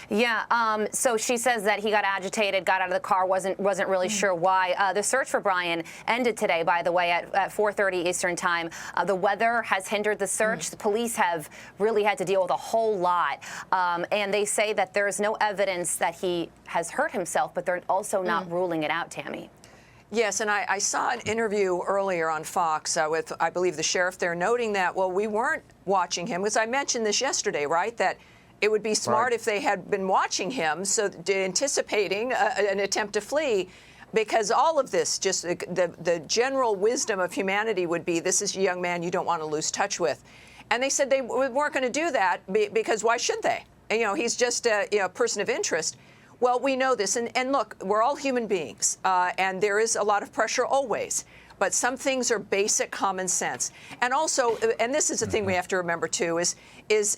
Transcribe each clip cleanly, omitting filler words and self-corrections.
Yeah, so she says that he got agitated, got out of the car, wasn't really sure why. The search for Brian ended today, by the way, at 4:30 Eastern time. The weather has hindered the search. The police have really had to deal with a whole lot. And they say that there's no evidence that he has hurt himself, but they're also not ruling it out, Tammy. Yes, and I saw an interview earlier on Fox with, I believe, the sheriff there, noting that, well, we weren't watching him, because I mentioned this yesterday, right, that it would be smart if they had been watching him, so anticipating an attempt to flee, because all of this, just the general wisdom of humanity would be, this is a young man you don't want to lose touch with. And they said they weren't going to do that because why should they? And, he's just a person of interest. Well, we know this, and look, we're all human beings, and there is a lot of pressure always, but some things are basic common sense. And also, and this is the thing we have to remember too, is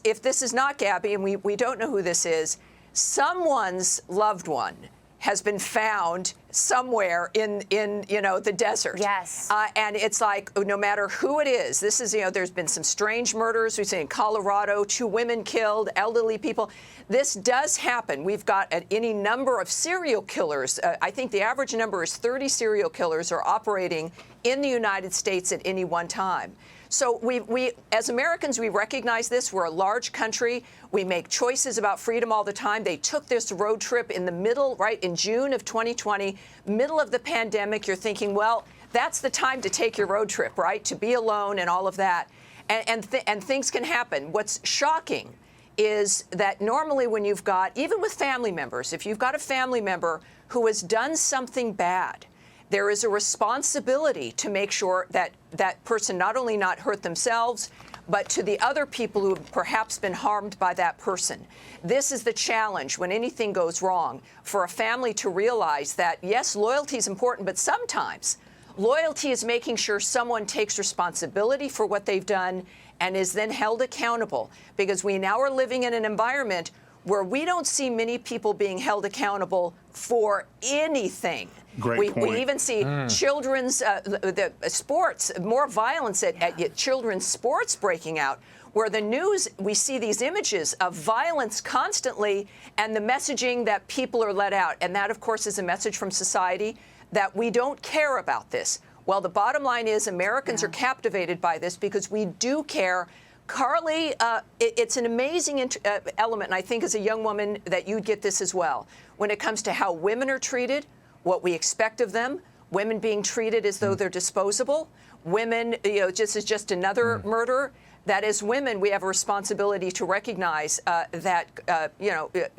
if this is not Gabby, and we don't know who this is, someone's loved one has been found somewhere in the desert. Yes. And it's like, no matter who it is, this is, there's been some strange murders. We've seen in Colorado, 2 women killed, elderly people. This does happen. We've got any number of serial killers. I think the average number is 30 serial killers are operating in the United States at any one time. So we as Americans, we recognize this. We're a large country. We make choices about freedom all the time. They took this road trip in the middle, right, in June of 2020, middle of the pandemic. You're thinking, well, that's the time to take your road trip, right, to be alone and all of that. And things can happen. What's shocking is that normally when you've got, even with family members, if you've got a family member who has done something bad, there is a responsibility to make sure that that person not only not hurt themselves, but to the other people who have perhaps been harmed by that person. This is the challenge when anything goes wrong, for a family to realize that, yes, loyalty is important, but sometimes loyalty is making sure someone takes responsibility for what they've done and is then held accountable, because we now are living in an environment where we don't see many people being held accountable for anything. Great point. We even see children's the sports, more violence at children's sports breaking out, where the news, we see these images of violence constantly and the messaging that people are let out. And that, of course, is a message from society that we don't care about this. Well, the bottom line is Americans are captivated by this because we do care. Carly, it's an amazing element, and I think as a young woman that you'd get this as well, when it comes to how women are treated, what we expect of them, women being treated as though they're disposable, women, just as just another murder. That as women, we have a responsibility to recognize that,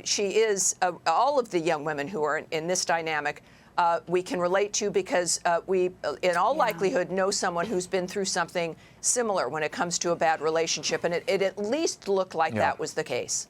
she is, all of the young women who are in this dynamic, we can relate to, because we, in all likelihood, know someone who's been through something similar when it comes to a bad relationship. And it at least looked like that was the case.